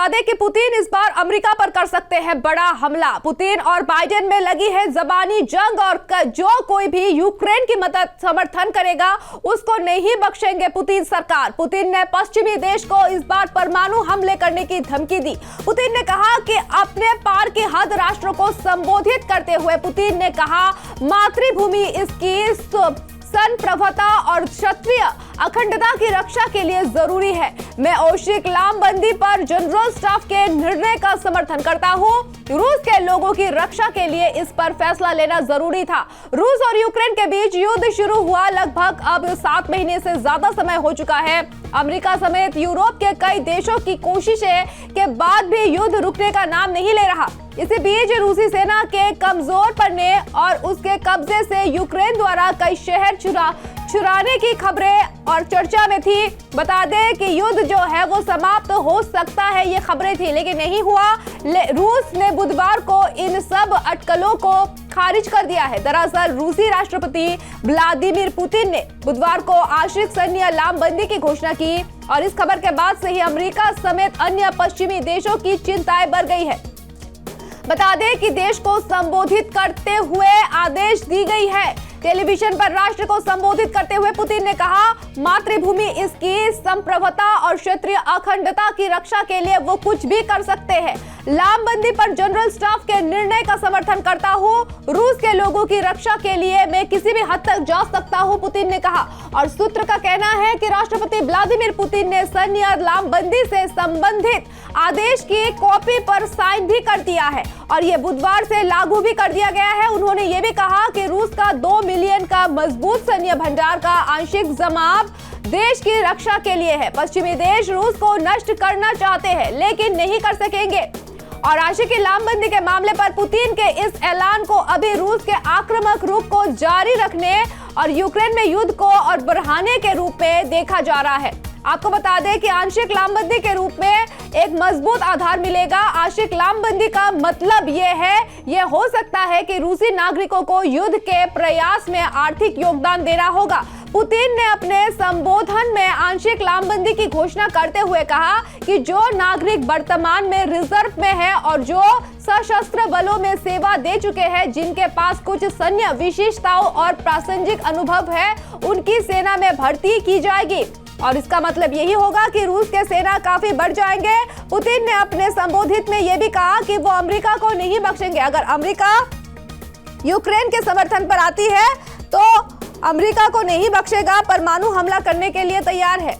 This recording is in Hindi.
बता दें कि पुतिन इस बार अमेरिका पर कर सकते हैं बड़ा हमला। पुतिन और बाइडेन में लगी है जबानी जंग और जो कोई भी यूक्रेन की मदद समर्थन करेगा उसको नहीं बख्शेंगे पुतिन सरकार। पुतिन ने पश्चिमी देश को इस बार परमाणु हमले करने की धमकी दी। पुतिन ने कहा कि अपने पार की हद राष्ट्रों को संबोधित करते हुए पुतिन ने कहा मातृभूमि इसकी संप्रभुता और क्षत्रिय अखंडता की रक्षा के लिए जरूरी है। मैं औशिक लामबंदी पर जनरल स्टाफ के निर्णय का समर्थन करता हूं। रूस के लोगों की रक्षा के लिए इस पर फैसला लेना जरूरी था। रूस और यूक्रेन के बीच युद्ध शुरू हुआ लगभग अब 7 महीने से ज्यादा समय हो चुका है। अमेरिका समेत यूरोप के कई देशों की कोशिशें के बाद भी युद्ध रुकने का नाम नहीं ले रहा। इसी बीच रूसी सेना के कमजोर पड़ने और उसके कब्जे से यूक्रेन द्वारा कई शहर चुराने की खबरें और चर्चा में थी। बता दें कि युद्ध जो है वो समाप्त हो सकता है, ये खबरें थी, लेकिन नहीं हुआ। रूस ने बुधवार को इन सब अटकलों को खारिज कर दिया है। दरअसल रूसी राष्ट्रपति व्लादिमीर पुतिन ने बुधवार को आंशिक सैन्य लामबंदी की घोषणा की और इस खबर के बाद से ही अमेरिका समेत अन्य पश्चिमी देशों की चिंताएं बढ़ गई है। बता दें कि देश को संबोधित करते हुए आदेश दी गई है। टेलीविजन पर राष्ट्र को संबोधित करते हुए पुतिन ने कहा मातृभूमि इसकी संप्रभुता और क्षेत्रीय अखंडता की रक्षा के लिए वो कुछ भी कर सकते हैं। लामबंदी पर जनरल स्टाफ के निर्णय का समर्थन करता हूँ। रूस के लोगों की रक्षा के लिए मैं किसी भी हद तक जा सकता हूँ, पुतिन ने कहा। और सूत्र का कहना है कि राष्ट्रपति व्लादिमीर पुतिन ने सैन्य लामबंदी से संबंधित आदेश की कॉपी पर साइन भी कर दिया है और ये बुधवार से लागू भी कर दिया गया है। उन्होंने ये भी कहा कि रूस का 2 मिलियन का मजबूत सैन्य भंडार का आंशिक जमाव देश की रक्षा के लिए है। पश्चिमी देश रूस को नष्ट करना चाहते हैं लेकिन नहीं कर सकेंगे। और आंशिक लामबंदी के मामले पर पुतिन के इस ऐलान को अभी रूस के आक्रामक रूप को जारी रखने और यूक्रेन में युद्ध को और बढ़ाने के रूप में देखा जा रहा है। आपको बता दें कि आंशिक लामबंदी के रूप में एक मजबूत आधार मिलेगा। आंशिक लामबंदी का मतलब ये हो सकता है कि रूसी नागरिकों को युद्ध के प्रयास में आर्थिक योगदान देना होगा। पुतिन ने अपने संबोधन में आंशिक लामबंदी की घोषणा करते हुए कहा कि जो नागरिक वर्तमान में रिजर्व में है और जो सशस्त्र बलों में सेवा दे चुके हैं, जिनके पास कुछ सैन्य विशेषताओं और प्रासंगिक अनुभव है, उनकी सेना में भर्ती की जाएगी। और इसका मतलब यही होगा कि रूस के सेना काफी बढ़ जाएंगे। पुतिन ने अपने संबोधित में यह भी कहा कि वो अमेरिका को नहीं बख्शेंगे। अगर अमेरिका यूक्रेन के समर्थन पर आती है तो अमेरिका को नहीं बख्शेगा, परमाणु हमला करने के लिए तैयार है।